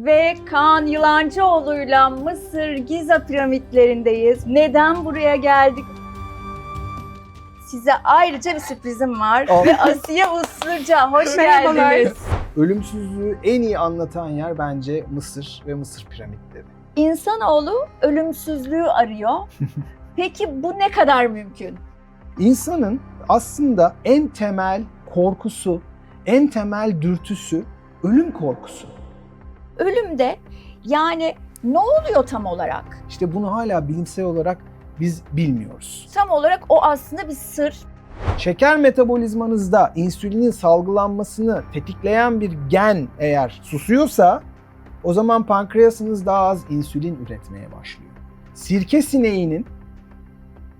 Ve Kaan Yılancıoğlu'yla Mısır Giza piramitlerindeyiz. Neden buraya geldik? Size ayrıca bir sürprizim var. Ve Asiye Usluca, hoş geldiniz. Ölümsüzlüğü en iyi anlatan yer bence Mısır ve Mısır piramitleri. İnsanoğlu ölümsüzlüğü arıyor. Peki bu ne kadar mümkün? İnsanın aslında en temel korkusu, en temel dürtüsü ölüm korkusu. Ölümde yani ne oluyor tam olarak? İşte bunu hala bilimsel olarak biz bilmiyoruz. Tam olarak o aslında bir sır. Şeker metabolizmanızda insülinin salgılanmasını tetikleyen bir gen eğer susuyorsa o zaman pankreasınız daha az insülin üretmeye başlıyor. Sirke sineğinin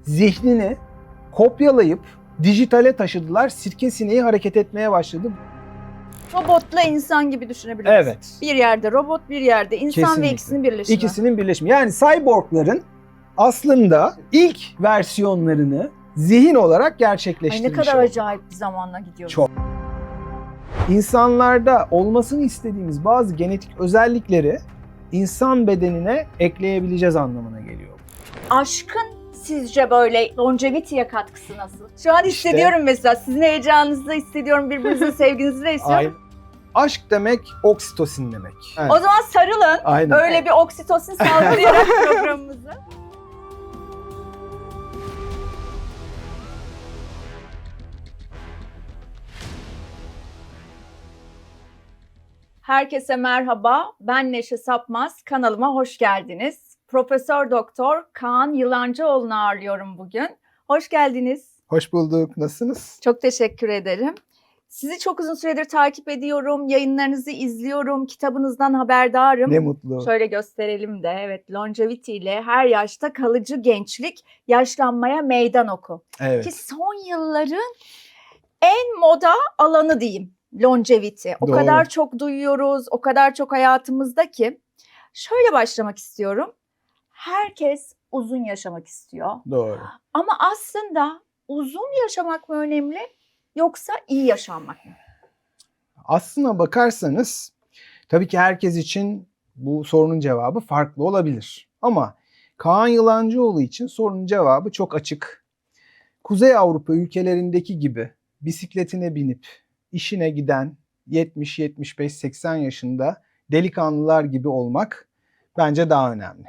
zihnini kopyalayıp dijitale taşıdılar. Sirke sineği hareket etmeye başladı. Robotla insan gibi düşünebiliriz. Evet. Bir yerde robot, bir yerde insan Kesinlikle. ve ikisinin birleşimi. İkisinin birleşimi. Yani cyborgların aslında ilk versiyonlarını zihin olarak Ay gerçekleştirmiş ne kadar oldu. acayip bir zamanla gidiyoruz. Çok. İnsanlarda olmasını istediğimiz bazı genetik özellikleri insan bedenine ekleyebileceğiz anlamına geliyor. Aşkın sizce böyle longevity'ye katkısı nasıl? Şu an hissediyorum mesela sizin heyecanınızı hissediyorum, birbirinizin sevginizi de hissediyorum. Aşk demek oksitosin demek. Evet. O zaman sarılın. Aynen. Öyle bir oksitosin salgılayarak programımızı. Herkese merhaba. Ben Neşe Sapmaz. Kanalıma hoş geldiniz. Profesör Doktor Kaan Yılancıoğlu'nu ağırlıyorum bugün. Hoş geldiniz. Hoş bulduk. Nasılsınız? Çok teşekkür ederim. Sizi çok uzun süredir takip ediyorum, yayınlarınızı izliyorum, kitabınızdan haberdarım. Ne mutlu. Şöyle gösterelim de, evet, longevity ile her yaşta kalıcı gençlik, yaşlanmaya meydan oku. Evet. Ki son yılların en moda alanı diyeyim, longevity. O Doğru. kadar çok duyuyoruz, o kadar çok hayatımızda ki. Şöyle başlamak istiyorum. Herkes uzun yaşamak istiyor. Doğru. Ama aslında uzun yaşamak mı önemli yoksa iyi yaşanmak mı? Aslına bakarsanız tabii ki herkes için bu sorunun cevabı farklı olabilir. Ama Kaan Yılancıoğlu için sorunun cevabı çok açık. Kuzey Avrupa ülkelerindeki gibi bisikletine binip işine giden 70, 75, 80 yaşında delikanlılar gibi olmak bence daha önemli.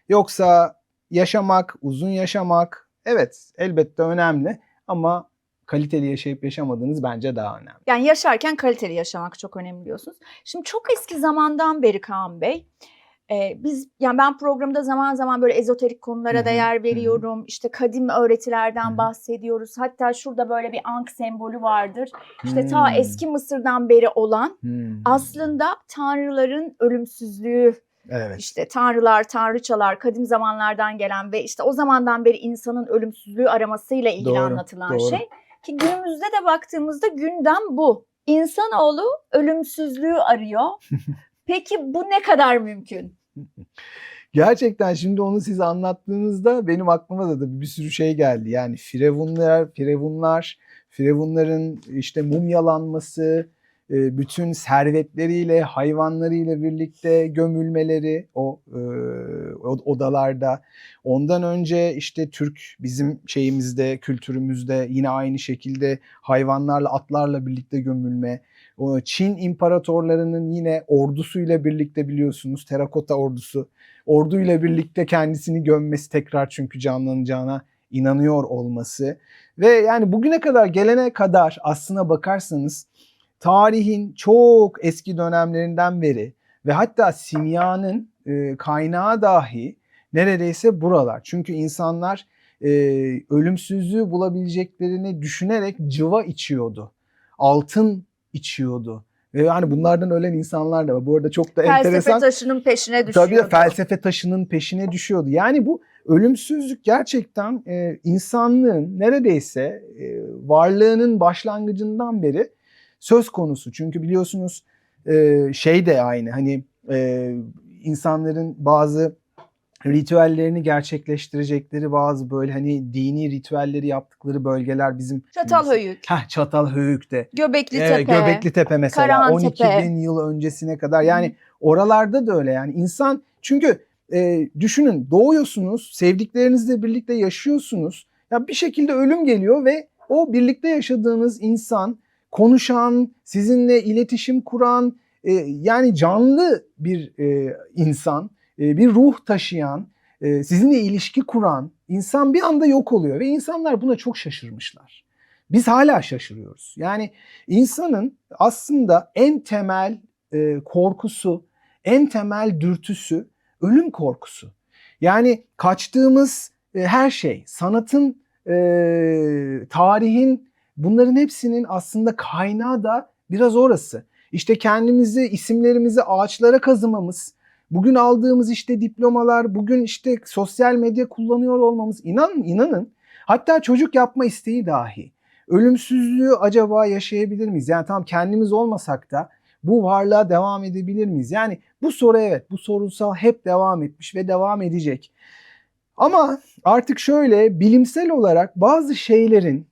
Yoksa yaşamak, uzun yaşamak evet elbette önemli ama kaliteli yaşayıp yaşamadığınız bence daha önemli. Yani yaşarken kaliteli yaşamak çok önemli diyorsunuz. Şimdi çok eski zamandan beri Kaan Bey, ben programda zaman zaman böyle ezoterik konulara da yer veriyorum. İşte kadim öğretilerden bahsediyoruz. Hatta şurada böyle bir ank sembolü vardır. İşte ta eski Mısır'dan beri olan aslında tanrıların ölümsüzlüğü. Evet. İşte tanrılar, tanrıçalar, kadim zamanlardan gelen ve işte o zamandan beri insanın ölümsüzlüğü aramasıyla ilgili Doğru, anlatılan doğru. şey. Ki günümüzde de baktığımızda gündem bu. İnsanoğlu ölümsüzlüğü arıyor. Peki bu ne kadar mümkün? Gerçekten şimdi onu size anlattığınızda benim aklıma da bir sürü şey geldi. Yani firavunların işte mumyalanması, bütün servetleriyle, hayvanlarıyla birlikte gömülmeleri o odalarda. Ondan önce işte bizim şeyimizde, kültürümüzde yine aynı şekilde hayvanlarla, atlarla birlikte gömülme. O Çin imparatorlarının yine ordusuyla birlikte biliyorsunuz terakota orduyla birlikte kendisini gömmesi tekrar çünkü canlanacağına inanıyor olması. Ve yani bugüne kadar gelene kadar aslına bakarsanız tarihin çok eski dönemlerinden beri ve hatta simyanın kaynağı dahi neredeyse buralar. Çünkü insanlar ölümsüzlüğü bulabileceklerini düşünerek cıva içiyordu. Altın içiyordu. Ve yani bunlardan ölen insanlar da var. Bu arada çok da enteresan. Felsefe taşının peşine düşüyordu. Tabii felsefe taşının peşine düşüyordu. Yani bu ölümsüzlük gerçekten insanlığın neredeyse varlığının başlangıcından beri söz konusu. Çünkü biliyorsunuz şey de aynı hani insanların bazı ritüellerini gerçekleştirecekleri bazı böyle hani dini ritüelleri yaptıkları bölgeler bizim Çatalhöyük, Çatalhöyük'te. Göbekli Evet, Tepe, Göbeklitepe mesela Karahan 12 Tepe. bin yıl öncesine kadar yani oralarda da öyle yani insan çünkü düşünün doğuyorsunuz sevdiklerinizle birlikte yaşıyorsunuz ya bir şekilde ölüm geliyor ve o birlikte yaşadığınız insan konuşan sizinle iletişim kuran yani canlı bir insan bir ruh taşıyan sizinle ilişki kuran insan bir anda yok oluyor ve insanlar buna çok şaşırmışlar. Biz hala şaşırıyoruz. Yani insanın aslında en temel korkusu, en temel dürtüsü ölüm korkusu. Yani kaçtığımız her şey, sanatın, tarihin bunların hepsinin aslında kaynağı da biraz orası. İşte kendimizi, isimlerimizi ağaçlara kazımamız, bugün aldığımız işte diplomalar, bugün işte sosyal medya kullanıyor olmamız inanın hatta çocuk yapma isteği dahi. Ölümsüzlüğü acaba yaşayabilir miyiz? Yani tam kendimiz olmasak da bu varlığa devam edebilir miyiz? Yani bu soru evet, bu sorusal hep devam etmiş ve devam edecek. Ama artık şöyle bilimsel olarak bazı şeylerin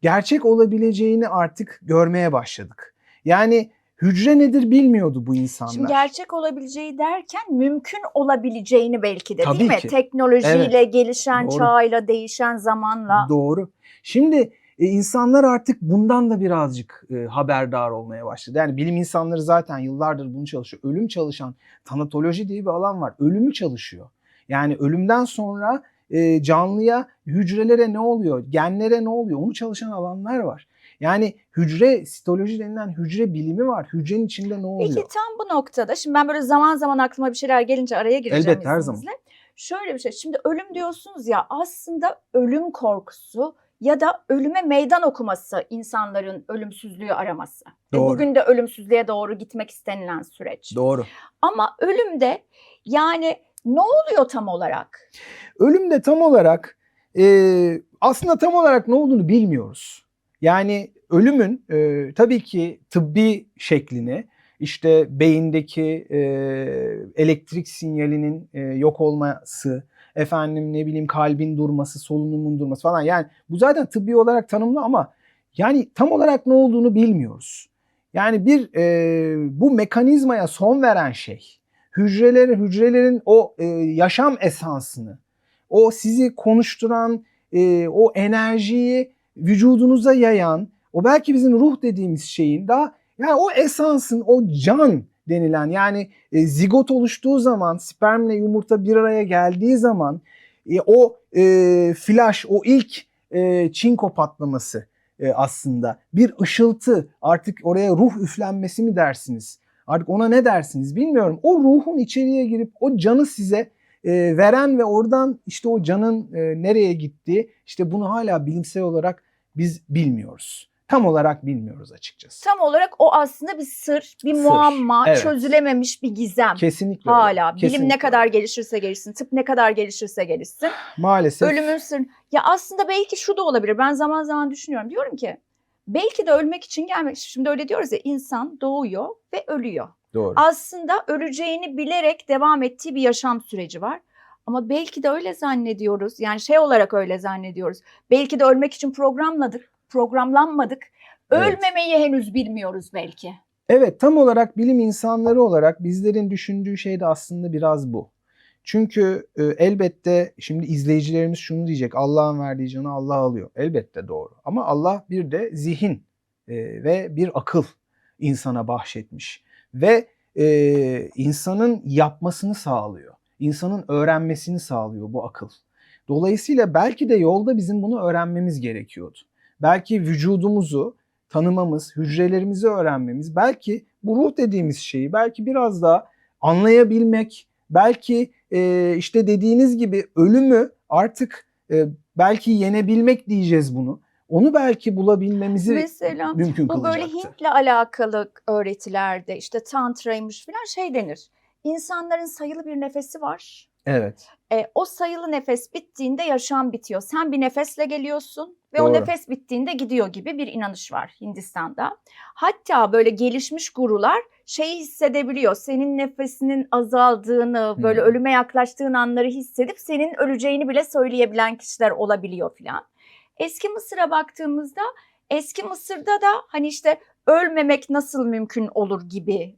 gerçek olabileceğini artık görmeye başladık. Yani hücre nedir bilmiyordu bu insanlar. Şimdi gerçek olabileceği derken mümkün olabileceğini belki de değil Tabii mi? ki. Teknolojiyle, Evet. gelişen Doğru. çağıyla, değişen zamanla. Doğru. Şimdi insanlar artık bundan da birazcık haberdar olmaya başladı. Yani bilim insanları zaten yıllardır bunu çalışıyor. Ölüm çalışan tanatoloji diye bir alan var. Ölümü çalışıyor. Yani ölümden sonra canlıya, hücrelere ne oluyor, genlere ne oluyor onu çalışan alanlar var. Yani hücre sitoloji denilen hücre bilimi var. Hücrenin içinde ne oluyor? Peki tam bu noktada şimdi ben böyle zaman zaman aklıma bir şeyler gelince araya gireceğim Elbette, her zaman. izninizle. Şöyle bir şey. Şimdi ölüm diyorsunuz ya aslında ölüm korkusu ya da ölüme meydan okuması insanların ölümsüzlüğü araması. Ve Doğru. bugün de ölümsüzlüğe doğru gitmek istenilen süreç. Doğru. Ama ölümde yani ne oluyor tam olarak? Ölümde tam olarak aslında tam olarak ne olduğunu bilmiyoruz. Yani ölümün tabii ki tıbbi şeklini işte beyindeki elektrik sinyalinin yok olması, efendim ne bileyim kalbin durması, solunumun durması falan yani bu zaten tıbbi olarak tanımlı ama yani tam olarak ne olduğunu bilmiyoruz. Yani bir bu mekanizmaya son veren şey hücrelerin o yaşam esansını o sizi konuşturan, o enerjiyi vücudunuza yayan, o belki bizim ruh dediğimiz şeyin daha yani o esansın, o can denilen yani zigot oluştuğu zaman, spermle yumurta bir araya geldiği zaman o flash, o ilk çinko patlaması aslında bir ışıltı artık oraya ruh üflenmesi mi dersiniz? Artık ona ne dersiniz bilmiyorum. O ruhun içeriye girip o canı size veren ve oradan işte o canın nereye gittiği işte bunu hala bilimsel olarak biz bilmiyoruz. Tam olarak bilmiyoruz açıkçası. Tam olarak o aslında bir sır, bir Sır, muamma, evet. Çözülememiş bir gizem. Kesinlikle Hala. öyle. Bilim Kesinlikle ne kadar öyle. gelişirse gelişsin, tıp ne kadar gelişirse gelişsin. Maalesef. Ölümün sırrı. Ya aslında belki şu da olabilir. Ben zaman zaman düşünüyorum. Diyorum ki belki de ölmek için gelmek. Şimdi öyle diyoruz ya insan doğuyor ve ölüyor. Doğru. Aslında öleceğini bilerek devam ettiği bir yaşam süreci var. Ama belki de öyle zannediyoruz. Yani şey olarak öyle zannediyoruz. Belki de ölmek için programlanmadık. Evet. Ölmemeyi henüz bilmiyoruz belki. Evet, tam olarak bilim insanları olarak bizlerin düşündüğü şey de aslında biraz bu. Çünkü elbette şimdi izleyicilerimiz şunu diyecek. Allah'ın verdiği canı Allah alıyor. Elbette doğru. Ama Allah bir de zihin ve bir akıl insana bahşetmiş. Ve insanın yapmasını sağlıyor. İnsanın öğrenmesini sağlıyor bu akıl. Dolayısıyla belki de yolda bizim bunu öğrenmemiz gerekiyordu. Belki vücudumuzu tanımamız, hücrelerimizi öğrenmemiz, belki bu ruh dediğimiz şeyi belki biraz daha anlayabilmek, belki işte dediğiniz gibi ölümü artık belki yenebilmek diyeceğiz bunu. Onu belki bulabilmemizi Mesela mümkün bu böyle kılacaktı. Hint'le alakalı öğretilerde işte tantraymış falan şey denir. İnsanların sayılı bir nefesi var. Evet. O sayılı nefes bittiğinde yaşam bitiyor. Sen bir nefesle geliyorsun ve Doğru. o nefes bittiğinde gidiyor gibi bir inanış var Hindistan'da. Hatta böyle gelişmiş gurular şeyi hissedebiliyor. Senin nefesinin azaldığını, böyle ölüme yaklaştığın anları hissedip senin öleceğini bile söyleyebilen kişiler olabiliyor filan. Eski Mısır'a baktığımızda eski Mısır'da da hani işte ölmemek nasıl mümkün olur gibi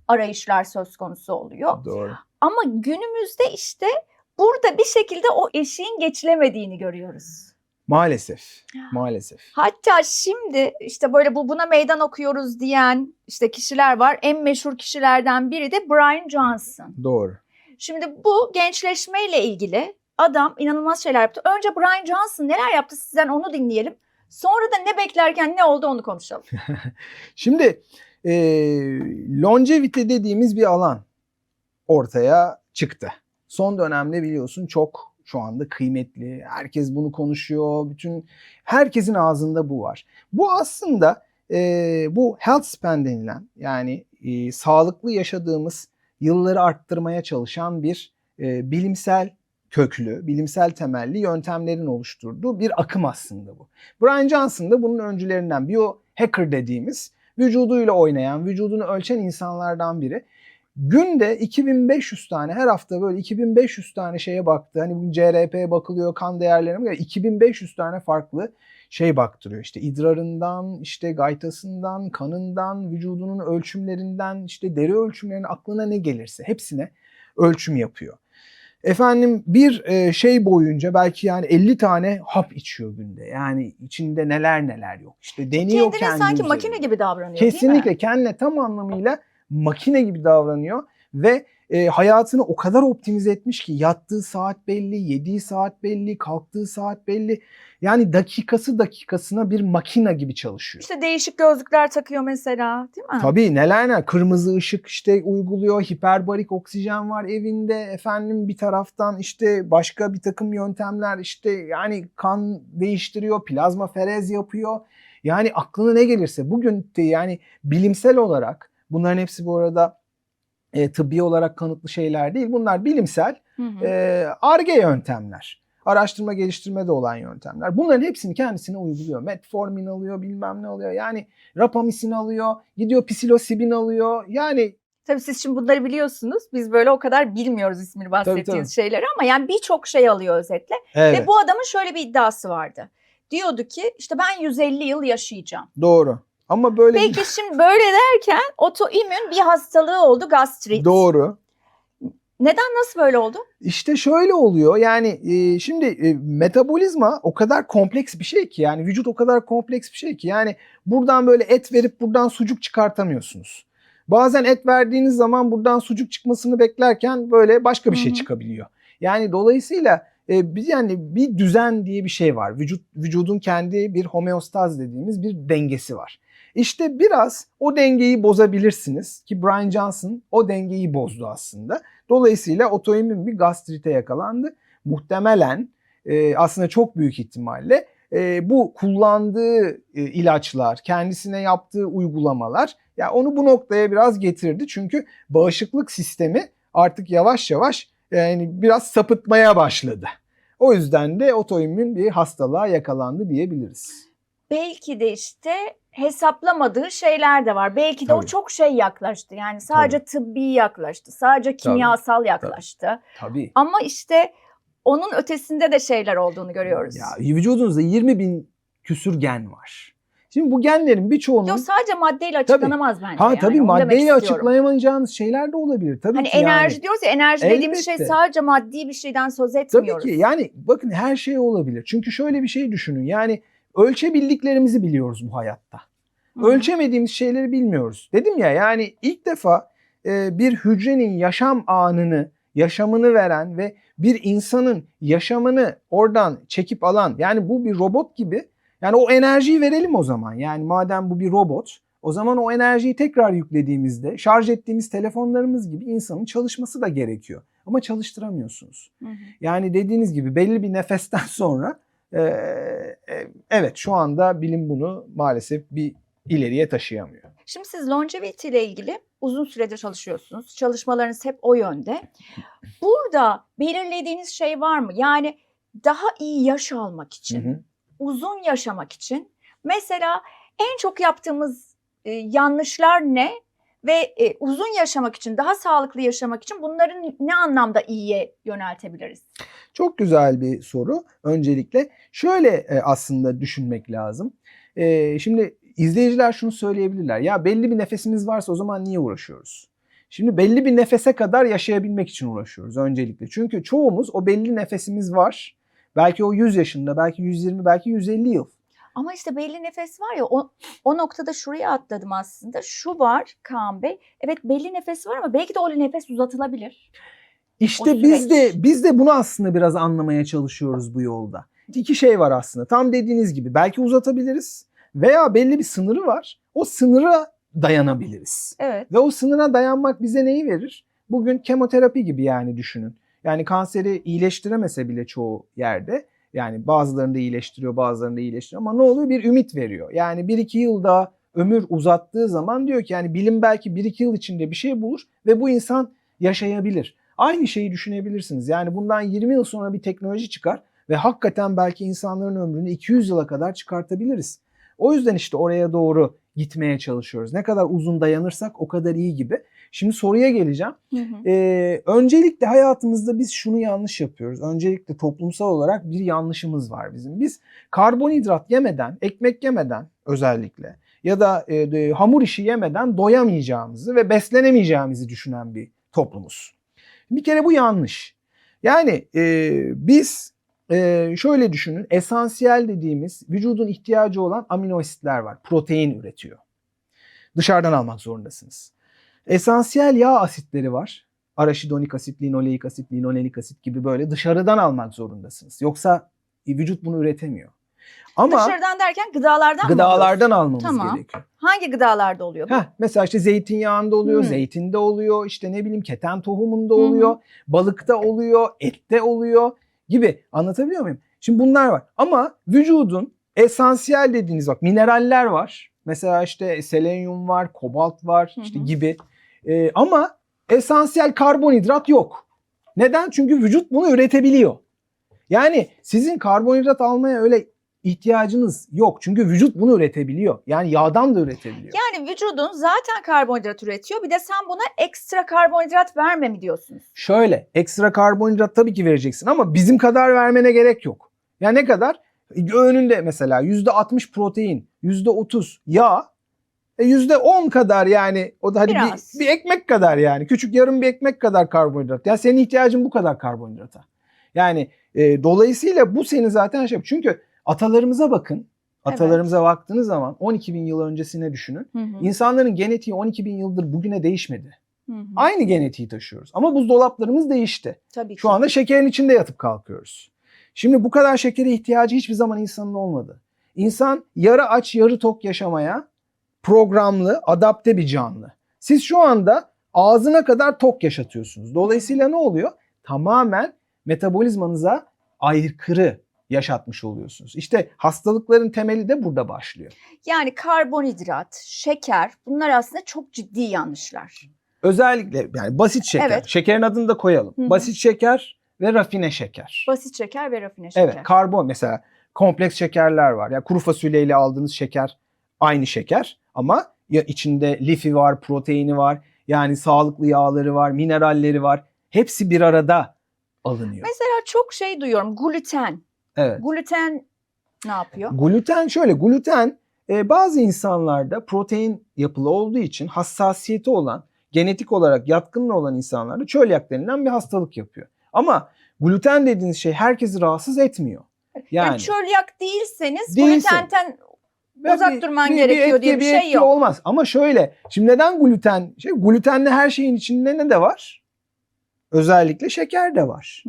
arayışlar söz konusu oluyor. Doğru. Ama günümüzde işte burada bir şekilde o eşiğin geçilemediğini görüyoruz. Maalesef. Maalesef. Hatta şimdi işte böyle buna meydan okuyoruz diyen işte kişiler var. En meşhur kişilerden biri de Brian Johnson. Doğru. Şimdi bu gençleşmeyle ilgili adam inanılmaz şeyler yaptı. Önce Brian Johnson neler yaptı sizden onu dinleyelim. Sonra da ne beklerken ne oldu onu konuşalım. Şimdi longevity dediğimiz bir alan ortaya çıktı. Son dönemde biliyorsun çok şu anda kıymetli. Herkes bunu konuşuyor. Herkesin ağzında bu var. Bu aslında bu health span denilen yani sağlıklı yaşadığımız yılları arttırmaya çalışan bir bilimsel köklü, bilimsel temelli yöntemlerin oluşturduğu bir akım aslında bu. Brian Johnson da bunun öncülerinden, biohacker dediğimiz vücuduyla oynayan, vücudunu ölçen insanlardan biri. Günde 2500 tane, her hafta böyle 2500 tane şeye baktı. Hani bugün CRP'ye bakılıyor, kan değerlerine bakılıyor. 2500 tane farklı şey baktırıyor. İşte idrarından, işte gaytasından, kanından, vücudunun ölçümlerinden, işte deri ölçümlerine, aklına ne gelirse hepsine ölçüm yapıyor. Efendim bir şey boyunca belki yani 50 tane hap içiyor günde. Yani içinde neler yok. İşte deniyor kendine kendi sanki üzerinde. makine gibi davranıyor Kesinlikle değil mi? kendine tam anlamıyla makine gibi davranıyor ve hayatını o kadar optimize etmiş ki yattığı saat belli, yediği saat belli, kalktığı saat belli. Yani dakikasına bir makine gibi çalışıyor. İşte değişik gözlükler takıyor mesela değil mi? Tabii neler kırmızı ışık işte uyguluyor, hiperbarik oksijen var evinde, efendim bir taraftan işte başka bir takım yöntemler işte yani kan değiştiriyor, plazmaferez yapıyor. Yani aklına ne gelirse bugün de yani bilimsel olarak bunların hepsi bu arada tıbbi olarak kanıtlı şeyler değil. Bunlar bilimsel Ar-Ge yöntemler. Araştırma geliştirmede olan yöntemler. Bunların hepsini kendisine uyguluyor. Metformin alıyor, bilmem ne alıyor. Yani rapamisin alıyor, gidiyor psilosibin alıyor. Yani tabii siz şimdi bunları biliyorsunuz. Biz böyle o kadar bilmiyoruz ismini bahsettiğiniz şeyleri ama yani birçok şey alıyor özetle. evet. Ve bu adamın şöyle bir iddiası vardı. Diyordu ki işte ben 150 yıl yaşayacağım. Doğru. Ama böyle Peki şimdi böyle derken otoimmün bir hastalığı oldu, gastrit. Doğru. Neden, nasıl böyle oldu? İşte şöyle oluyor yani şimdi metabolizma o kadar kompleks bir şey ki yani vücut o kadar kompleks bir şey ki yani buradan böyle et verip buradan sucuk çıkartamıyorsunuz. Bazen et verdiğiniz zaman buradan sucuk çıkmasını beklerken böyle başka bir şey çıkabiliyor. Yani dolayısıyla yani bir düzen diye bir şey var. Vücudun kendi bir homeostaz dediğimiz bir dengesi var. İşte biraz o dengeyi bozabilirsiniz ki Brian Johnson o dengeyi bozdu aslında. Dolayısıyla otoimmün bir gastrite yakalandı. Muhtemelen aslında çok büyük ihtimalle bu kullandığı ilaçlar, kendisine yaptığı uygulamalar ya onu bu noktaya biraz getirdi. Çünkü bağışıklık sistemi artık yavaş yavaş yani biraz sapıtmaya başladı. O yüzden de otoimmün bir hastalığa yakalandı diyebiliriz. Belki de işte hesaplamadığı şeyler de var. Belki de o çok şey yaklaştı. Yani sadece tıbbi yaklaştı. Sadece kimyasal yaklaştı. Tabii. Ama işte onun ötesinde de şeyler olduğunu görüyoruz. Ya vücudunuzda 20.000 küsür gen var. Şimdi bu genlerin birçoğunun... Yok sadece maddeyle açıklanamaz bence. Ha yani. tabii Onu maddeyle açıklayamayacağınız şeyler de olabilir. Tabii hani ki enerji yani. diyoruz ya, enerji dediğimiz şey sadece maddi bir şeyden söz etmiyoruz. Tabii ki yani bakın her şey olabilir. Çünkü şöyle bir şey düşünün yani ölçebildiklerimizi biliyoruz bu hayatta. Ölçemediğimiz şeyleri bilmiyoruz. Dedim ya yani ilk defa bir hücrenin yaşam anını, yaşamını veren ve bir insanın yaşamını oradan çekip alan yani bu bir robot gibi. Yani o enerjiyi verelim o zaman. Yani madem bu bir robot o zaman o enerjiyi tekrar yüklediğimizde şarj ettiğimiz telefonlarımız gibi insanın çalışması da gerekiyor. Ama çalıştıramıyorsunuz. Yani dediğiniz gibi belli bir nefesten sonra evet şu anda bilim bunu maalesef bir ileriye taşıyamıyor. Şimdi siz longevity ile ilgili uzun süredir çalışıyorsunuz. Çalışmalarınız hep o yönde. Burada belirlediğiniz şey var mı? Yani daha iyi yaş almak için, uzun yaşamak için mesela en çok yaptığımız yanlışlar ne? ve uzun yaşamak için, daha sağlıklı yaşamak için bunları ne anlamda iyiye yöneltebiliriz? Çok güzel bir soru. Öncelikle şöyle aslında düşünmek lazım. Şimdi izleyiciler şunu söyleyebilirler. Ya belli bir nefesimiz varsa o zaman niye uğraşıyoruz? Şimdi belli bir nefese kadar yaşayabilmek için uğraşıyoruz öncelikle. Çünkü çoğumuz o belli nefesimiz var. Belki o 100 yaşında, belki 120, belki 150 yıl. Ama işte belli nefes var ya, o noktada şuraya atladım aslında. Şu var Kaan Bey. Evet, belli nefes var ama belki de o nefes uzatılabilir. İşte biz de bunu aslında biraz anlamaya çalışıyoruz bu yolda. İki şey var aslında. Tam dediğiniz gibi belki uzatabiliriz veya belli bir sınırı var. O sınıra dayanabiliriz. Evet. Ve o sınıra dayanmak bize neyi verir? Bugün kemoterapi gibi yani düşünün. Yani kanseri iyileştiremese bile çoğu yerde, yani bazılarında iyileştiriyor, bazılarında iyileştiriyor ama ne oluyor? Bir ümit veriyor. Yani 1-2 yılda ömür uzattığı zaman diyor ki yani bilim belki 1-2 yıl içinde bir şey bulur ve bu insan yaşayabilir. Aynı şeyi düşünebilirsiniz. Yani bundan 20 yıl sonra bir teknoloji çıkar ve hakikaten belki insanların ömrünü 200 yıla kadar çıkartabiliriz. O yüzden işte oraya doğru gitmeye çalışıyoruz. Ne kadar uzun dayanırsak o kadar iyi gibi. Şimdi soruya geleceğim. Öncelikle hayatımızda biz şunu yanlış yapıyoruz. Öncelikle toplumsal olarak bir yanlışımız var bizim. Biz karbonhidrat yemeden, ekmek yemeden özellikle ya da hamur işi yemeden doyamayacağımızı ve beslenemeyeceğimizi düşünen bir toplumuz. Bir kere bu yanlış. Yani biz şöyle düşünün, esansiyel dediğimiz vücudun ihtiyacı olan amino asitler var. Protein üretiyor. Dışarıdan almak zorundasınız. Esansiyel yağ asitleri var. Araşidonik asit, linoleik asit, linolenik asit gibi böyle dışarıdan almak zorundasınız. Yoksa vücut bunu üretemiyor. Ama dışarıdan derken gıdalardan mı gıdalardan almamız Tamam. gerekiyor. Hangi gıdalarda oluyor bu? Mesela işte zeytinyağında oluyor, zeytinde oluyor, işte ne bileyim keten tohumunda oluyor, balıkta oluyor, ette oluyor gibi. Anlatabiliyor muyum? Şimdi bunlar var. Ama vücudun esansiyel dediğiniz bak mineraller var. Mesela işte selenyum var, kobalt var işte gibi. Ama esansiyel karbonhidrat yok. Neden? Çünkü vücut bunu üretebiliyor. Yani sizin karbonhidrat almaya öyle ihtiyacınız yok. Çünkü vücut bunu üretebiliyor. Yani yağdan da üretebiliyor. Yani vücudun zaten karbonhidrat üretiyor. Bir de sen buna ekstra karbonhidrat verme mi diyorsunuz? Şöyle ekstra karbonhidrat tabii ki vereceksin ama bizim kadar vermene gerek yok. Yani ne kadar? Öğününde mesela %60 protein, %30 yağ, %10 kadar yani o da hadi bir ekmek kadar yani. Küçük yarım bir ekmek kadar karbonhidrat. Ya senin ihtiyacın bu kadar karbonhidrata. Yani dolayısıyla bu seni zaten şey. Çünkü atalarımıza bakın. Atalarımıza baktığınız zaman 12 bin yıl öncesine düşünün. İnsanların genetiği 12 bin yıldır bugüne değişmedi. Aynı genetiği taşıyoruz. Ama buzdolaplarımız değişti. Tabii ki. Şu anda şekerin içinde yatıp kalkıyoruz. Şimdi bu kadar şekere ihtiyacı hiçbir zaman insanın olmadı. İnsan yarı aç yarı tok yaşamaya programlı, adapte bir canlı. Siz şu anda ağzına kadar tok yaşatıyorsunuz. Dolayısıyla ne oluyor? Tamamen metabolizmanıza aykırı yaşatmış oluyorsunuz. İşte hastalıkların temeli de burada başlıyor. Yani karbonhidrat, şeker bunlar aslında çok ciddi yanlışlar. Özellikle yani basit şeker. Evet. Şekerin adını da koyalım. Basit şeker ve rafine şeker. Basit şeker ve rafine şeker. Evet, karbon mesela kompleks şekerler var. Yani kuru fasulyeyle aldığınız şeker aynı şeker ama ya içinde lifi var, proteini var. Yani sağlıklı yağları var, mineralleri var. Hepsi bir arada alınıyor. Mesela çok şey duyuyorum. Gluten. Evet. Gluten ne yapıyor? Gluten şöyle, gluten bazı insanlarda protein yapılı olduğu için hassasiyeti olan, genetik olarak yatkınlığı olan insanlarda çölyak denilen bir hastalık yapıyor. Ama gluten dediğiniz şey herkesi rahatsız etmiyor. Yani çölyak değilseniz glutenden uzak durman gerekiyor diye bir şey yok. Olmaz. Ama şöyle, şimdi neden gluten? Glutenli her şeyin içinde ne de var? Özellikle şeker de var.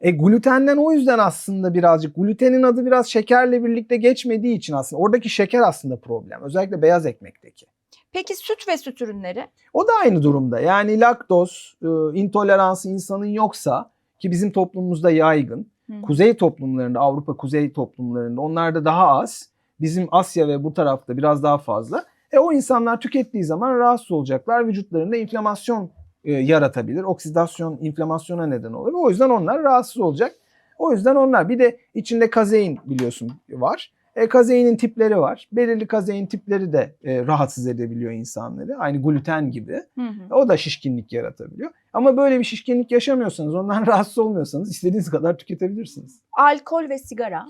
Glutenden o yüzden aslında birazcık, glutenin adı biraz şekerle birlikte geçmediği için aslında oradaki şeker aslında problem. Özellikle beyaz ekmekteki. Peki süt ve süt ürünleri? O da aynı durumda. Yani laktoz intoleransı insanın yoksa, ki bizim toplumumuzda yaygın. Kuzey toplumlarında, Avrupa kuzey toplumlarında onlarda daha az. Bizim Asya ve bu tarafta biraz daha fazla. O insanlar tükettiği zaman rahatsız olacaklar. Vücutlarında inflamasyon yaratabilir. Oksidasyon, inflamasyona neden olur. O yüzden onlar rahatsız olacak. O yüzden onlar. Bir de içinde kazein biliyorsun var. Kazeinin tipleri var. Belirli kazein tipleri de rahatsız edebiliyor insanları. Aynı gluten gibi. O da şişkinlik yaratabiliyor. Ama böyle bir şişkinlik yaşamıyorsanız, ondan rahatsız olmuyorsanız istediğiniz kadar tüketebilirsiniz. Alkol ve sigara.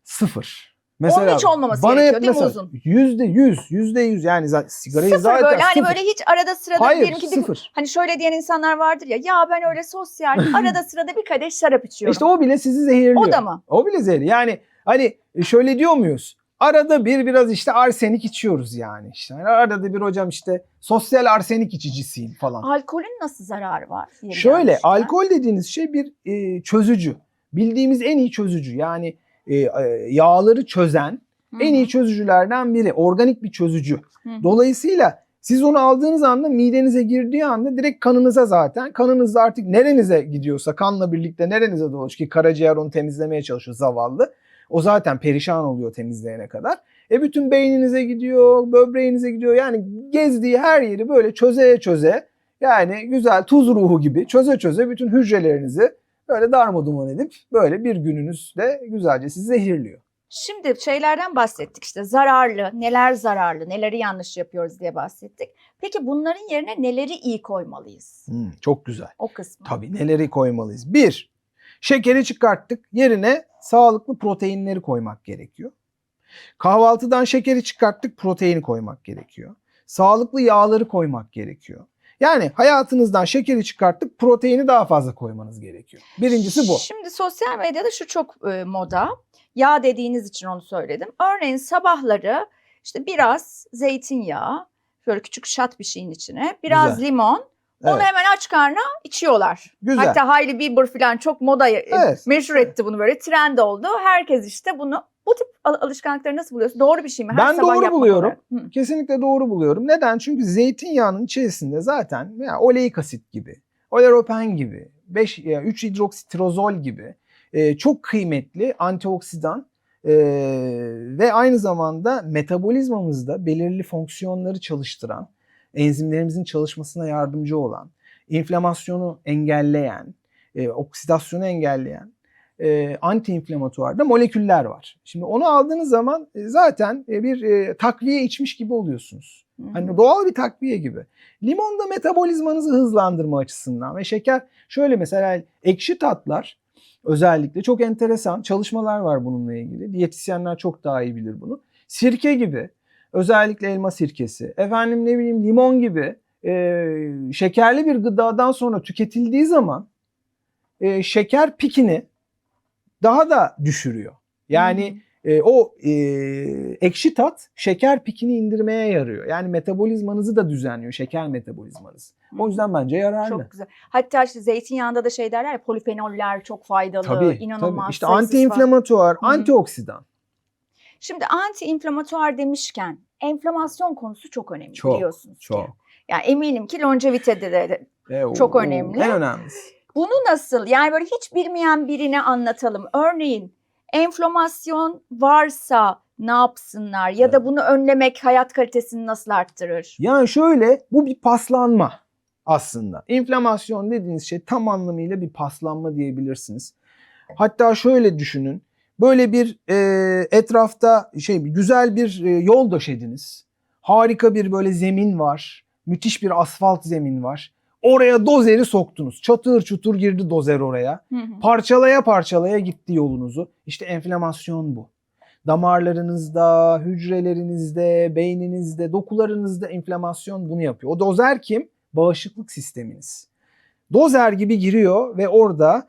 0. Onun hiç olmaması bana gerekiyor hep değil mi mesela uzun? %100 yani sigarayı 0 zaten böyle hani 0. böyle hiç arada sırada Hayır, diyelim ki 0. hani şöyle diyen insanlar vardır ya ben öyle sosyal arada sırada bir kadeh şarap içiyorum. İşte o bile sizi zehirliyor. O da mı? O bile zehirli. Yani hani şöyle diyor muyuz? Arada bir biraz işte arsenik içiyoruz yani. İşte hani arada bir hocam işte sosyal arsenik içicisiyim falan. Alkolün nasıl zararı var? Şöyle alkol dediğiniz şey bir çözücü. Bildiğimiz en iyi çözücü. Yani yağları çözen en iyi çözücülerden biri. Organik bir çözücü. Dolayısıyla siz onu aldığınız anda midenize girdiği anda direkt kanınıza zaten. Kanınızda artık nerenize gidiyorsa kanla birlikte nerenize dolaşıyor ki karaciğer onu temizlemeye çalışıyor zavallı. O zaten perişan oluyor temizleyene kadar. Bütün beyninize gidiyor, böbreğinize gidiyor. Yani gezdiği her yeri böyle çöze çöze yani güzel tuz ruhu gibi çöze çöze bütün hücrelerinizi böyle darmaduman edip böyle bir gününüzde güzelce sizi zehirliyor. Şimdi şeylerden bahsettik işte zararlı, neleri yanlış yapıyoruz diye bahsettik. Peki bunların yerine neleri iyi koymalıyız? Çok güzel. O kısmı. Tabii neleri koymalıyız? 1. Şekeri çıkarttık. Yerine sağlıklı proteinleri koymak gerekiyor. Kahvaltıdan şekeri çıkarttık. Proteini koymak gerekiyor. Sağlıklı yağları koymak gerekiyor. Yani hayatınızdan şekeri çıkarttık. Proteini daha fazla koymanız gerekiyor. Birincisi bu. Şimdi sosyal medyada şu çok moda. Yağ dediğiniz için onu söyledim. Örneğin sabahları işte biraz zeytinyağı, şöyle küçük şat bir şeyin içine, biraz Güzel. limon, onu Evet. hemen aç karnına içiyorlar. Güzel. Hatta Hailey Bieber falan çok moda Evet. meşhur etti bunu böyle, trend oldu. Herkes işte bu tip alışkanlıkları nasıl buluyorsun? Doğru bir şey mi? Her Ben sabah doğru yapmak buluyorum. olarak. Kesinlikle doğru buluyorum. Neden? Çünkü zeytinyağının içerisinde zaten oleik asit gibi, oleuropen gibi, 3 hidroksitirozol gibi çok kıymetli antioksidan ve aynı zamanda metabolizmamızda belirli fonksiyonları çalıştıran, enzimlerimizin çalışmasına yardımcı olan, inflamasyonu engelleyen, oksidasyonu engelleyen antiinflamatuar da moleküller var. Şimdi onu aldığınız zaman zaten bir takviye içmiş gibi oluyorsunuz. Hani doğal bir takviye gibi. Limon da metabolizmanızı hızlandırma açısından ve şeker şöyle mesela ekşi tatlar özellikle çok enteresan çalışmalar var bununla ilgili. Diyetisyenler çok daha iyi bilir bunu. Sirke gibi özellikle elma sirkesi, efendim ne bileyim limon gibi şekerli bir gıdadan sonra tüketildiği zaman şeker pikini daha da düşürüyor. Yani ekşi tat şeker pikini indirmeye yarıyor. Yani metabolizmanızı da düzenliyor, şeker metabolizmanızı. O yüzden bence yararlı. Çok güzel. Hatta işte zeytinyağında da şey derler ya, polifenoller çok faydalı, Tabii, inanılmaz. tabii. İşte antiinflamatuar, antioksidan. Şimdi antiinflamatuar demişken enflamasyon konusu çok önemli biliyorsunuz ki. Yani eminim ki longevitede de çok önemli. En önemlisi. Bunu nasıl, yani böyle hiç bilmeyen birine anlatalım. Örneğin enflamasyon varsa ne yapsınlar ya da bunu önlemek hayat kalitesini nasıl arttırır? Yani şöyle, bu bir paslanma aslında. İnflamasyon dediğiniz şey tam anlamıyla bir paslanma diyebilirsiniz. Hatta şöyle düşünün. Böyle bir etrafta güzel bir yol döşediniz. Harika bir böyle zemin var. Müthiş bir asfalt zemin var. Oraya dozeri soktunuz. Çatır çutur girdi dozer oraya. Parçalaya parçalaya gitti yolunuzu. İşte enflamasyon bu. Damarlarınızda, hücrelerinizde, beyninizde, dokularınızda enflamasyon bunu yapıyor. O dozer kim? Bağışıklık sisteminiz. Dozer gibi giriyor ve orada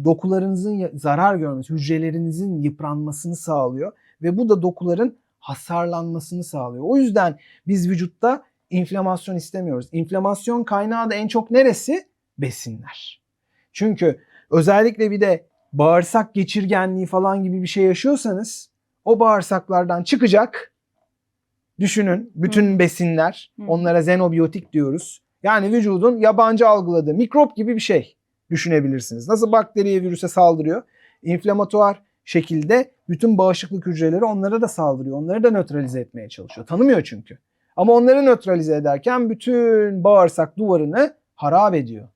dokularınızın zarar görmesi, hücrelerinizin yıpranmasını sağlıyor. Ve bu da dokuların hasarlanmasını sağlıyor. O yüzden biz vücutta inflamasyon istemiyoruz. İnflamasyon kaynağı da en çok neresi? Besinler. Çünkü özellikle bir de bağırsak geçirgenliği falan gibi bir şey yaşıyorsanız o bağırsaklardan çıkacak. Düşünün bütün besinler, onlara xenobiyotik diyoruz. Yani vücudun yabancı algıladığı mikrop gibi bir şey düşünebilirsiniz. Nasıl bakteriye, virüse saldırıyor? İnflamatuar şekilde bütün bağışıklık hücreleri onlara da saldırıyor. Onları da nötralize etmeye çalışıyor. Tanımıyor çünkü. Ama onları nötralize ederken bütün bağırsak duvarını harap ediyor.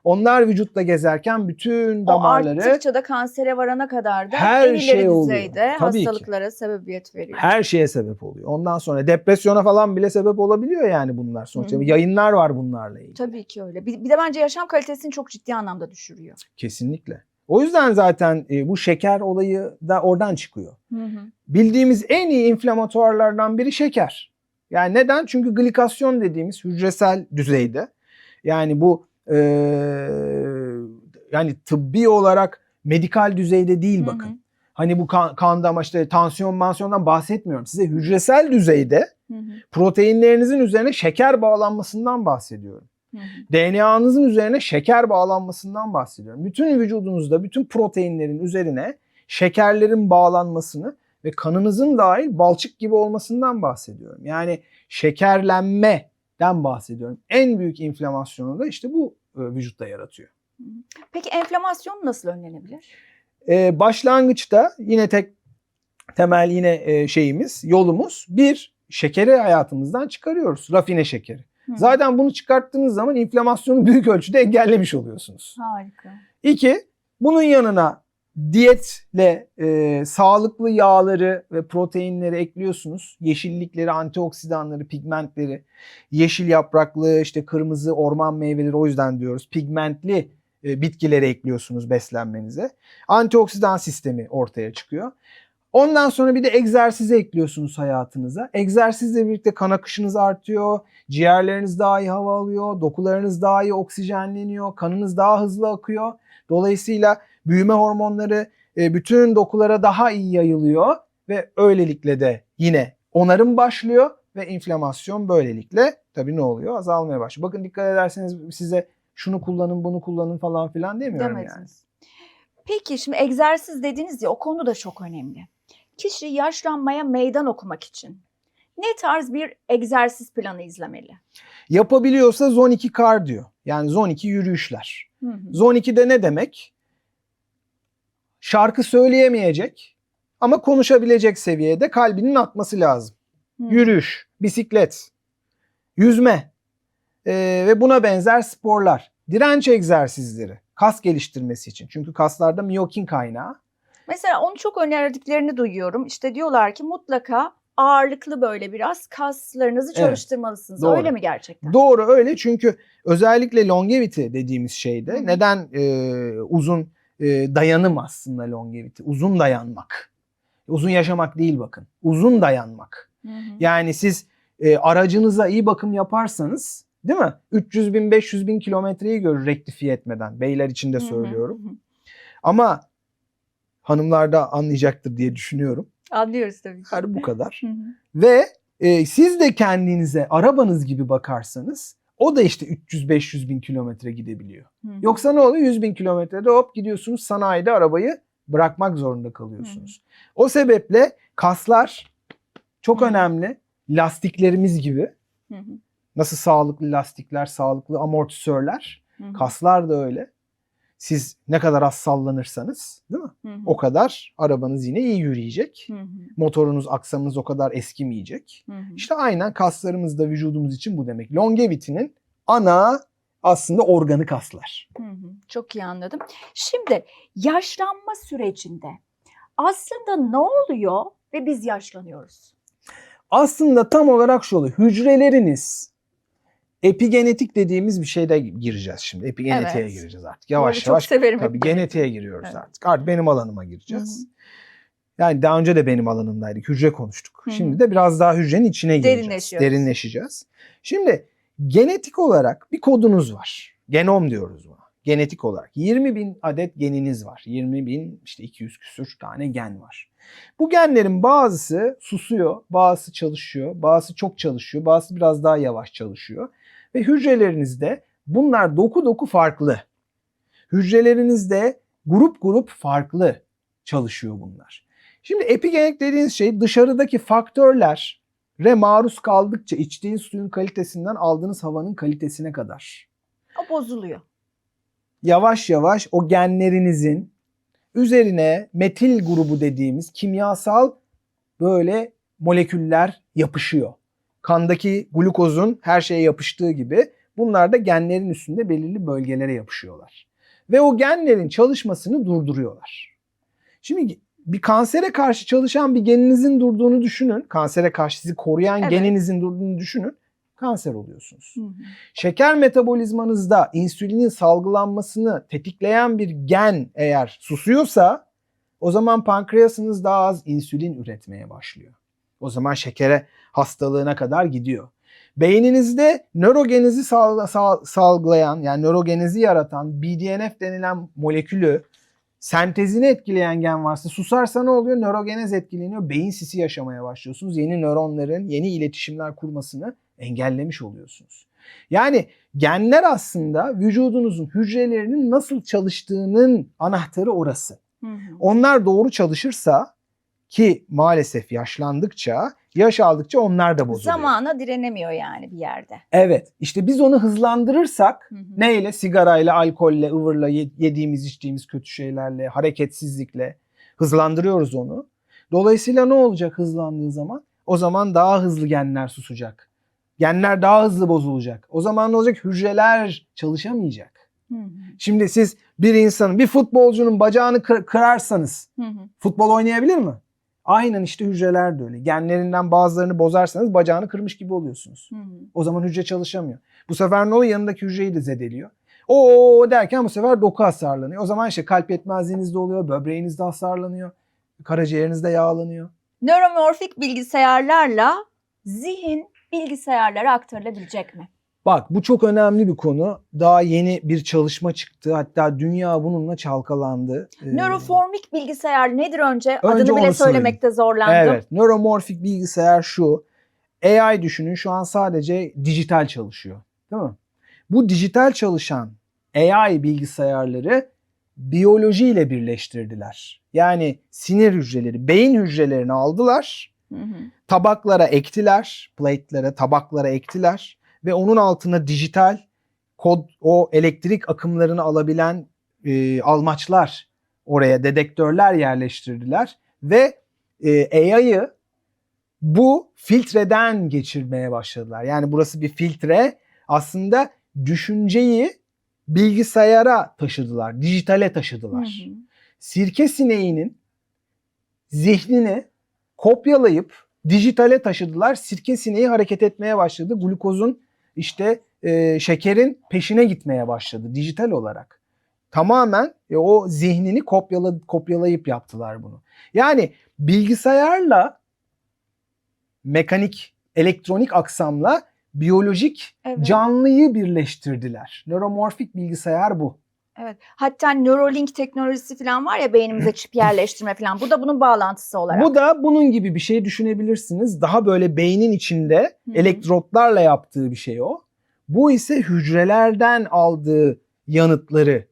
Onlar vücutta gezerken bütün O damarları, arttıkça da kansere varana kadar da her en ileri şey oluyor. düzeyde Tabii ki. hastalıklara sebebiyet veriyor. her şeye sebep oluyor. Ondan sonra depresyona falan bile sebep olabiliyor yani bunlar sonuçta. Hı hı. Yayınlar var bunlarla ilgili. Tabii ki öyle. Bir de bence yaşam kalitesini çok ciddi anlamda düşürüyor. Kesinlikle. O yüzden zaten bu şeker olayı da oradan çıkıyor. Hı hı. Bildiğimiz en iyi inflamatuarlardan biri şeker. Yani neden? Çünkü glikasyon dediğimiz hücresel düzeyde, yani bu yani tıbbi olarak medikal düzeyde değil bakın. Hı hı. Hani bu kanda ama işte mansiyondan bahsetmiyorum. Size hücresel düzeyde Hı hı. proteinlerinizin üzerine şeker bağlanmasından bahsediyorum. Hı hı. DNA'nızın üzerine şeker bağlanmasından bahsediyorum. Bütün vücudunuzda bütün proteinlerin üzerine şekerlerin bağlanmasını ve kanınızın dahil balçık gibi olmasından bahsediyorum. Yani şekerlenmeden bahsediyorum. En büyük inflamasyonu da işte bu vücutta yaratıyor. Peki enflamasyon nasıl önlenebilir? Başlangıçta yine temel yolumuz bir, şekeri hayatımızdan çıkarıyoruz. Rafine şekeri. Hı. Zaten bunu çıkarttığınız zaman inflamasyonu büyük ölçüde engellemiş oluyorsunuz. Harika. 2, bunun yanına diyetle sağlıklı yağları ve proteinleri ekliyorsunuz. Yeşillikleri, antioksidanları, pigmentleri, yeşil yapraklı, işte kırmızı orman meyveleri, o yüzden diyoruz pigmentli bitkileri ekliyorsunuz beslenmenize. Antioksidan sistemi ortaya çıkıyor. Ondan sonra bir de egzersizi ekliyorsunuz hayatınıza. Egzersizle birlikte kan akışınız artıyor, ciğerleriniz daha iyi hava alıyor, dokularınız daha iyi oksijenleniyor, kanınız daha hızlı akıyor. Dolayısıyla büyüme hormonları bütün dokulara daha iyi yayılıyor ve öylelikle de yine onarım başlıyor ve inflamasyon böylelikle tabii ne oluyor? Azalmaya başlıyor. Bakın dikkat ederseniz size şunu kullanın, bunu kullanın falan filan demiyorum yani. Demediniz. Peki şimdi egzersiz dediniz ya, o konu da çok önemli. Kişi yaşlanmaya meydan okumak için ne tarz bir egzersiz planı izlemeli? Yapabiliyorsa zone 2 kardiyo, yani zone 2 yürüyüşler. Hı hı. Zone 2'de ne demek? Şarkı söyleyemeyecek ama konuşabilecek seviyede kalbinin atması lazım. Hı. Yürüyüş, bisiklet, yüzme ve buna benzer sporlar. Direnç egzersizleri, kas geliştirmesi için. Çünkü kaslarda miyokin kaynağı. Mesela onu çok önerdiklerini duyuyorum. İşte diyorlar ki mutlaka ağırlıklı böyle biraz kaslarınızı Evet, çalıştırmalısınız. doğru. Öyle mi gerçekten? Doğru, öyle, çünkü özellikle longevity dediğimiz şeyde Hı hı. neden uzun dayanım aslında longevity? Uzun dayanmak. Uzun yaşamak değil bakın. Uzun dayanmak. Hı hı. Yani siz aracınıza iyi bakım yaparsanız, değil mi? 300 bin 500 bin kilometreyi görür rektifiye etmeden. Beyler için de Hı hı. söylüyorum. Hı hı. Ama hanımlar da anlayacaktır diye düşünüyorum. Anlıyoruz tabii ki. Yani bu kadar. Hı hı. Ve siz de kendinize arabanız gibi bakarsanız o da işte 300-500 bin kilometre gidebiliyor. Hı hı. Yoksa ne oluyor? 100 bin kilometrede hop gidiyorsunuz, sanayide arabayı bırakmak zorunda kalıyorsunuz. O sebeple kaslar çok Hı. önemli. Lastiklerimiz gibi. Hı hı. Nasıl sağlıklı lastikler, sağlıklı amortisörler. Hı hı. Kaslar da öyle. Siz ne kadar az sallanırsanız, değil mi? Hı hı. O kadar arabanız yine iyi yürüyecek. Hı hı. Motorunuz, aksamınız o kadar eskimeyecek. Hı hı. İşte aynen kaslarımız da vücudumuz için bu demek. Longevity'nin ana aslında organı kaslar. Hı hı. Çok iyi anladım. Şimdi yaşlanma sürecinde aslında ne oluyor ve biz yaşlanıyoruz? Aslında tam olarak şu oluyor. Hücreleriniz, epigenetik dediğimiz bir şeyde gireceğiz şimdi. Epigenetiğe Evet. gireceğiz artık. Bu arada Yavaş çok yavaş severim tabii epigenetiği. genetiğe giriyoruz Evet. artık. Artık benim alanıma gireceğiz. Yani daha önce de benim alanımdaydık. Hücre konuştuk. Hı hı. Şimdi de biraz daha hücrenin içine gireceğiz. Derinleşiyoruz. Derinleşeceğiz. Şimdi genetik olarak bir kodunuz var. Genom diyoruz buna. Genetik olarak 20 bin adet geniniz var. 20 bin işte 200 küsür tane gen var. Bu genlerin bazısı susuyor, bazısı çalışıyor, bazısı çok çalışıyor, bazısı biraz daha yavaş çalışıyor. Ve hücrelerinizde bunlar doku farklı. Hücrelerinizde grup farklı çalışıyor bunlar. Şimdi epigenetik dediğiniz şey dışarıdaki faktörlere maruz kaldıkça içtiğiniz suyun kalitesinden aldığınız havanın kalitesine kadar. O bozuluyor. Yavaş yavaş o genlerinizin üzerine metil grubu dediğimiz kimyasal böyle moleküller yapışıyor. Kandaki glukozun her şeye yapıştığı gibi Bunlar da genlerin üstünde belirli bölgelere yapışıyorlar. Ve o genlerin çalışmasını durduruyorlar. Şimdi bir kansere karşı çalışan bir geninizin durduğunu düşünün. Kansere karşı sizi koruyan geninizin durduğunu düşünün. Kanser oluyorsunuz. Şeker metabolizmanızda insülinin salgılanmasını tetikleyen bir gen eğer susuyorsa o zaman pankreasınız daha az insülin üretmeye başlıyor. O zaman şekere hastalığına kadar gidiyor. Beyninizde nörogenezi salgılayan yani nörogenezi yaratan BDNF denilen molekülü sentezini etkileyen gen varsa susarsa ne oluyor? Nörogenez etkileniyor. Beyin sisi yaşamaya başlıyorsunuz. Yeni nöronların yeni iletişimler kurmasını engellemiş oluyorsunuz. Yani genler aslında vücudunuzun hücrelerinin nasıl çalıştığının anahtarı orası. Onlar doğru çalışırsa ki maalesef yaşlandıkça, yaş aldıkça onlar da bozuluyor. Zamana direnemiyor yani bir yerde. Evet. İşte biz onu hızlandırırsak neyle? Sigarayla, alkolle, ıvırla, yediğimiz, içtiğimiz kötü şeylerle, hareketsizlikle hızlandırıyoruz onu. Dolayısıyla ne olacak hızlandığı zaman? O zaman daha hızlı genler susacak. Genler daha hızlı bozulacak. O zaman ne olacak? Hücreler çalışamayacak. Şimdi siz bir insanın, bir futbolcunun bacağını kırarsanız futbol oynayabilir mi? Aynen işte hücreler de öyle. Genlerinden bazılarını bozarsanız bacağını kırmış gibi oluyorsunuz. O zaman hücre çalışamıyor. Bu sefer ne oluyor? Yanındaki hücreyi de zedeliyor. O derken bu sefer doku hasarlanıyor. O zaman işte kalp yetmezliğiniz de oluyor, böbreğiniz de hasarlanıyor, karaciğeriniz de yağlanıyor. Nöromorfik bilgisayarlarla zihin bilgisayarlara aktarılabilecek mi? Bak bu çok önemli bir konu. Daha yeni bir çalışma çıktı. Hatta dünya bununla çalkalandı. Nöroformik bilgisayar nedir önce? Adını bile söylemekte zorlandım. Evet. Nöromorfik bilgisayar şu. AI düşünün şu an sadece dijital çalışıyor. Değil mi? Bu dijital çalışan AI bilgisayarları biyolojiyle birleştirdiler. Yani sinir hücreleri, beyin hücrelerini aldılar. Tabaklara ektiler. Plate'lere, tabaklara ektiler. Ve onun altına dijital kod, o elektrik akımlarını alabilen almaçlar, oraya dedektörler yerleştirdiler. Ve AI'yı bu filtreden geçirmeye başladılar. Yani burası bir filtre. Aslında düşünceyi bilgisayara taşıdılar, dijitale taşıdılar. Sirke sineğinin zihnini kopyalayıp dijitale taşıdılar. Sirke sineği hareket etmeye başladı. Glukozun işte şekerin peşine gitmeye başladı dijital olarak. Tamamen o zihnini kopyalayıp yaptılar bunu. Yani bilgisayarla mekanik, elektronik aksamla biyolojik canlıyı birleştirdiler. Nöromorfik bilgisayar bu. Evet. Hatta Neuralink teknolojisi falan var ya, beynimize çip yerleştirme falan. Bu da bunun bağlantısı olarak. Bu da bunun gibi bir şey düşünebilirsiniz. Daha böyle beynin içinde elektrotlarla yaptığı bir şey o. Bu ise hücrelerden aldığı yanıtları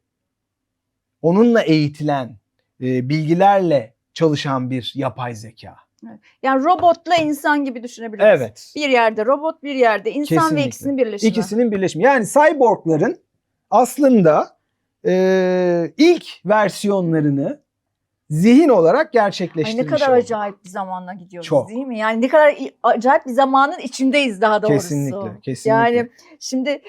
onunla eğitilen bilgilerle çalışan bir yapay zeka. Evet. Yani robotla insan gibi düşünebiliriz. Evet. Bir yerde robot, bir yerde insan. Kesinlikle. Ve ikisinin birleşimi. İkisinin birleşimi. Yani cyborgların aslında ilk versiyonlarını zihin olarak gerçekleştirmiş. Ay ne kadar acayip bir zamanla gidiyoruz, değil mi? Yani ne kadar acayip bir zamanın içindeyiz daha doğrusu. Kesinlikle, kesinlikle. Yani şimdi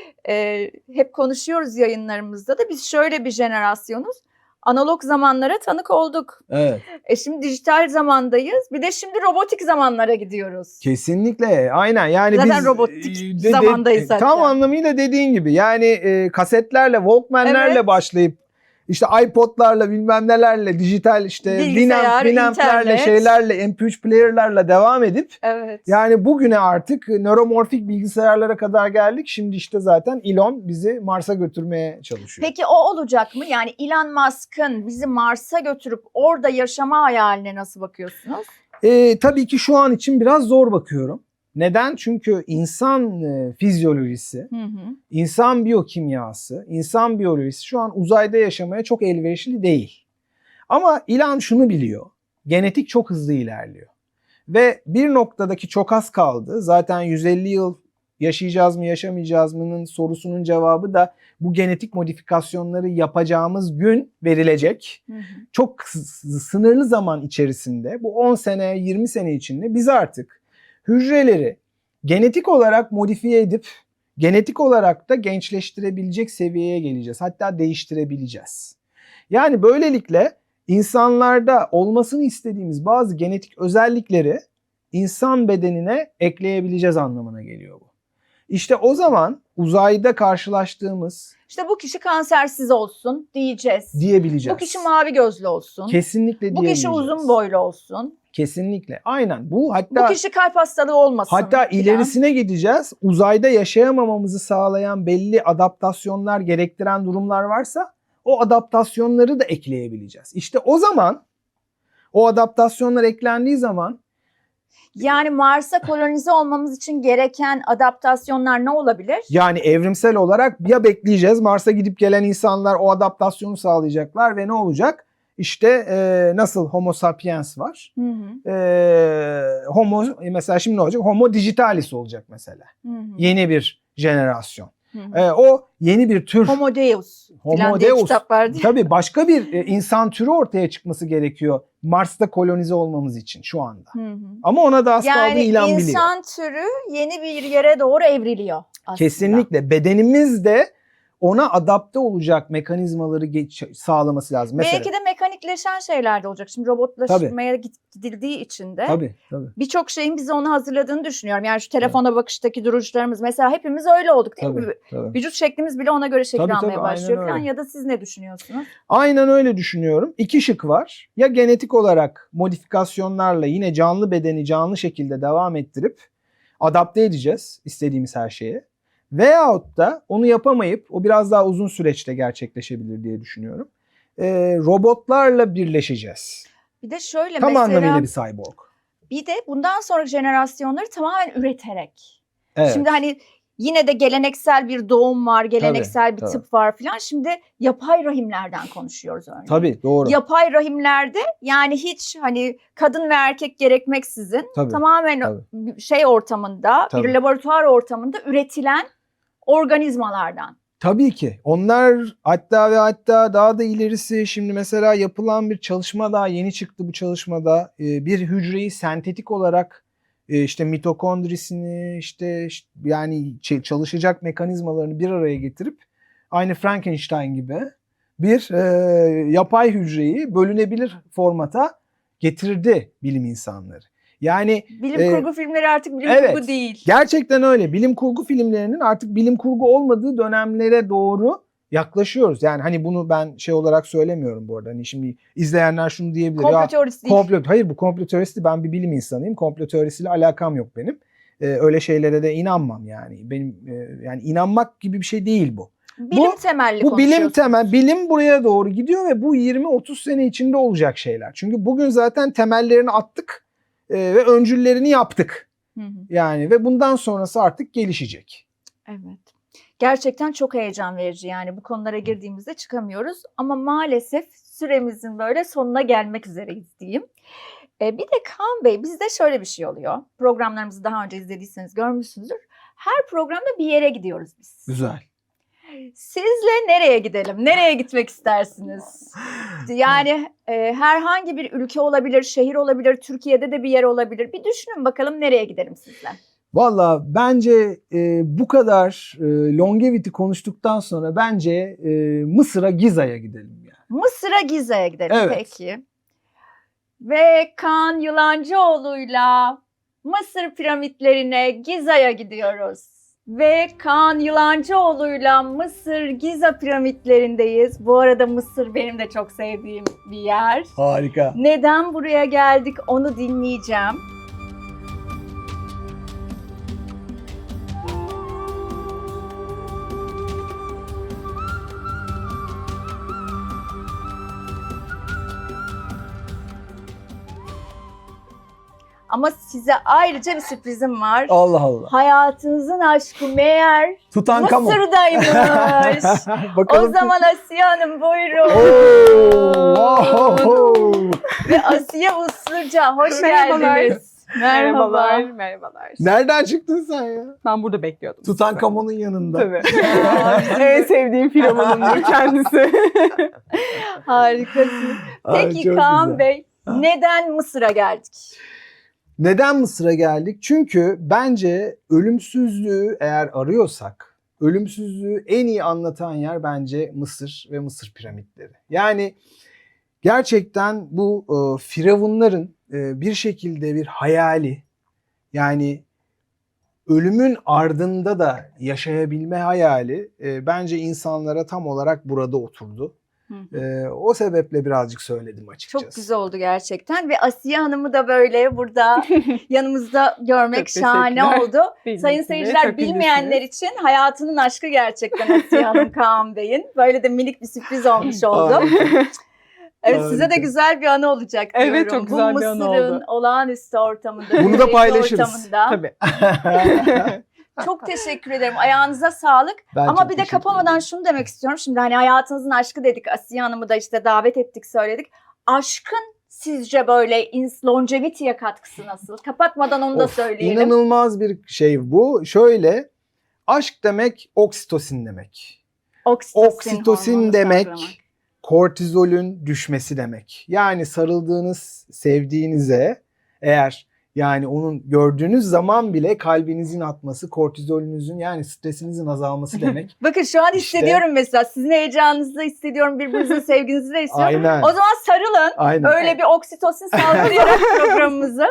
hep konuşuyoruz yayınlarımızda da, biz şöyle bir jenerasyonuz. Analog zamanlara tanık olduk. Evet. Şimdi dijital zamandayız. Bir de şimdi robotik zamanlara gidiyoruz. Kesinlikle. Aynen. Yani zaten biz robotik zamandayız zaten. Tam anlamıyla dediğin gibi. Yani kasetlerle, Walkman'lerle başlayıp işte iPod'larla bilmem nelerle, dijital işte Winamp'lerle, şeylerle, MP3 player'larla devam edip yani bugüne artık nöromorfik bilgisayarlara kadar geldik. Şimdi işte zaten Elon bizi Mars'a götürmeye çalışıyor. Peki o olacak mı? Yani Elon Musk'ın bizi Mars'a götürüp orada yaşama hayaline nasıl bakıyorsunuz? Tabii ki şu an için biraz zor bakıyorum. Neden? Çünkü insan fizyolojisi, insan biyokimyası, insan biyolojisi şu an uzayda yaşamaya çok elverişli değil. Ama Elon şunu biliyor, genetik çok hızlı ilerliyor. Ve bir noktadaki çok az kaldı. Zaten 150 yıl yaşayacağız mı yaşamayacağız mı'nın sorusunun cevabı da bu genetik modifikasyonları yapacağımız gün verilecek. Çok sınırlı zaman içerisinde, bu 10 sene 20 sene içinde biz artık hücreleri genetik olarak modifiye edip genetik olarak da gençleştirebilecek seviyeye geleceğiz. Hatta değiştirebileceğiz. Yani böylelikle insanlarda olmasını istediğimiz bazı genetik özellikleri insan bedenine ekleyebileceğiz anlamına geliyor bu. İşte o zaman uzayda karşılaştığımız İşte bu kişi kansersiz olsun diyeceğiz. diyebileceğiz. Bu kişi mavi gözlü olsun. Kesinlikle Bu diyebileceğiz. kişi uzun boylu olsun. Kesinlikle. Aynen. Bu Bu kişi kalp hastalığı olmasın. hatta filan. ilerisine gideceğiz. Uzayda yaşayamamamızı sağlayan belli adaptasyonlar gerektiren durumlar varsa o adaptasyonları da ekleyebileceğiz. İşte o zaman o adaptasyonlar eklendiği zaman Yani Mars'a kolonize olmamız için gereken adaptasyonlar ne olabilir? yani evrimsel olarak ya bekleyeceğiz. Mars'a gidip gelen insanlar o adaptasyonu sağlayacaklar ve ne olacak? İşte nasıl Homo sapiens var. Hı hı. Homo mesela şimdi ne olacak? Homo digitalis olacak mesela. Hı hı. Yeni bir jenerasyon. Hı hı. O yeni bir tür. Homo Deus Homo filan diye Deus. kitap vardı. Tabii başka bir insan türü ortaya çıkması gerekiyor Mars'ta kolonize olmamız için şu anda. Hı hı. Ama ona da az kaldığı Yani ilan biliyor. insan türü yeni bir yere doğru evriliyor aslında. Kesinlikle. Bedenimiz de ona adapte olacak mekanizmaları sağlaması lazım. Mesela, Belki de mekanikleşen şeyler de olacak. Şimdi robotlaşmaya gidildiği için de tabii. birçok şeyin bizi ona hazırladığını düşünüyorum. Yani şu telefona bakıştaki duruşlarımız mesela hepimiz öyle olduk değil mi? Tabii. Vücut şeklimiz bile ona göre Tabii, şekillenmeye aynen başlıyor falan. öyle. Ya da siz ne düşünüyorsunuz? Aynen öyle düşünüyorum. İki şık var. Ya genetik olarak modifikasyonlarla yine canlı bedeni canlı şekilde devam ettirip adapte edeceğiz istediğimiz her şeye. Veyahut da onu yapamayıp o biraz daha uzun süreçte gerçekleşebilir diye düşünüyorum. Robotlarla birleşeceğiz. Bir de şöyle Tam mesela anlamıyla bir cyborg. bir de bundan sonraki jenerasyonları tamamen üreterek. Evet. Şimdi hani yine de geleneksel bir doğum var, geleneksel bir tabii. tıp var filan. Şimdi yapay rahimlerden konuşuyoruz örneğin. Tabii doğru. Yapay rahimlerde yani hiç hani kadın ve erkek gerekmeksizin Tabii, tamamen şey ortamında, Tabii. bir laboratuvar ortamında üretilen organizmalardan. Tabii ki. Onlar hatta daha da ilerisi şimdi mesela yapılan bir çalışma daha yeni çıktı bu çalışmada. Bir hücreyi sentetik olarak işte mitokondrisini işte yani çalışacak mekanizmalarını bir araya getirip aynı Frankenstein gibi bir yapay hücreyi bölünebilir formata getirdi bilim insanları. Yani Bilim kurgu filmleri artık bilim evet, kurgu değil. Gerçekten öyle. Bilim kurgu filmlerinin artık bilim kurgu olmadığı dönemlere doğru yaklaşıyoruz. Yani hani bunu ben şey olarak söylemiyorum bu arada. Hani şimdi izleyenler şunu diyebilir. Komplo teorisi değil. Hayır bu komplo teorisi değil. Ben bir bilim insanıyım. Komplo teorisiyle alakam yok benim. Öyle şeylere de inanmam yani. Benim yani inanmak gibi bir şey değil bu. Bilim temelli Bu bilim konuşuyorsunuz. temel. Bilim buraya doğru gidiyor ve bu 20-30 sene içinde olacak şeyler. Çünkü bugün zaten temellerini attık ve öncüllerini yaptık. Hı hı. Yani ve bundan sonrası artık gelişecek. Evet. Gerçekten çok heyecan verici yani bu konulara girdiğimizde çıkamıyoruz ama maalesef süremizin böyle sonuna gelmek üzereyiz diyeyim. Bir de Kaan Bey bizde şöyle bir şey oluyor. Programlarımızı daha önce izlediyseniz görmüşsünüzdür. Her programda bir yere gidiyoruz biz. Güzel. Sizle nereye gidelim? Nereye gitmek istersiniz? Yani herhangi bir ülke olabilir, şehir olabilir, Türkiye'de de bir yer olabilir. Bir düşünün bakalım nereye gidelim sizle? Valla bence bu kadar longevity konuştuktan sonra bence Mısır'a Giza'ya gidelim yani. Mısır'a Giza'ya gidelim Evet. peki. Ve Kaan Yılancıoğlu'yla Mısır piramitlerine Giza'ya gidiyoruz. Ve Kaan Yılancıoğlu'yla Mısır Giza piramitlerindeyiz. Bu arada Mısır benim de çok sevdiğim bir yer. Harika. Neden buraya geldik onu dinleyeceğim. Ama size ayrıca bir sürprizim var. Allah Allah. Hayatınızın aşkı meğer Tutankamon. Mısır'daymış. Bakalım. O zaman Asiye Hanım buyurun. Oo! Ve Asiye Usluca hoş Merhabalar. geldiniz. Merhaba. Merhabalar. Nereden çıktın sen ya? Ben burada bekliyordum. Tutankamon'un yanında. Tabii. En sevdiğim firavunumdur kendisi. Harikasın. Ay, Peki çok Kaan güzel. Bey neden Mısır'a geldik? Neden Mısır'a geldik? Çünkü bence ölümsüzlüğü eğer arıyorsak ölümsüzlüğü en iyi anlatan yer bence Mısır ve Mısır piramitleri. Yani gerçekten bu firavunların bir şekilde bir hayali, yani ölümün ardında da yaşayabilme hayali bence insanlara tam olarak burada oturdu. O sebeple birazcık söyledim açıkçası. Çok güzel oldu gerçekten ve Asiye Hanım'ı da böyle burada yanımızda görmek Çok şahane teşekkürler. oldu. Bildiğiniz Sayın gibi seyirciler, çok bilmeyenler için hayatının aşkı gerçekten Asiye Hanım Kaan Bey'in. Böyle de minik bir sürpriz olmuş oldu. Harika. Evet, size de Harika. güzel bir anı olacak diyorum. Evet, çok güzel Bu bir anı Mısır'ın oldu. olağanüstü ortamında, Bunu da büyüleyici paylaşırız. ortamında. Tabii. Çok teşekkür ederim. Ayağınıza sağlık. Ben Ama çok bir de teşekkür kapamadan ederim. şunu demek istiyorum. Şimdi hani hayatınızın aşkı dedik. Asiye Hanım'ı da işte davet ettik, söyledik. Aşkın sizce böyle longevity'ye katkısı nasıl? Kapatmadan onu da Of, söyleyelim. İnanılmaz bir şey bu. Şöyle, aşk demek oksitosin demek. Oksitosin hormonu demek salgılamak. kortizolün düşmesi demek. Yani sarıldığınız sevdiğinize, eğer yani onun gördüğünüz zaman bile kalbinizin atması, kortizolünüzün, yani stresinizin azalması demek. Bakın şu an İşte- hissediyorum mesela. Sizin heyecanınızı hissediyorum. Birbirinizin sevginizi de hissediyorum. Aynen. O zaman sarılın. Aynen. Öyle bir oksitosin salgılayarak programımızı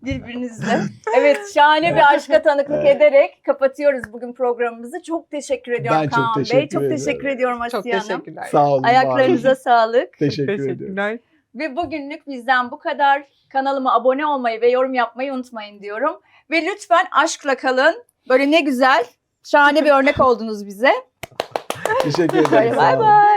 birbirinizle. Evet, şahane bir aşka tanıklık ederek kapatıyoruz bugün programımızı. Çok teşekkür ediyorum Ben çok Kaan Bey. teşekkür Çok ediyorum. teşekkür ediyorum Çok Asiye Hanım. teşekkürler. Sağ olun. var olun. Ayaklarınıza sağlık. Teşekkür ediyorum. Teşekkürler. Ve bugünlük bizden bu kadar. Kanalıma abone olmayı ve yorum yapmayı unutmayın diyorum. Ve lütfen aşkla kalın. Böyle ne güzel, şahane bir örnek oldunuz bize. Teşekkür ederim. Böyle Sağ bay olun. bay.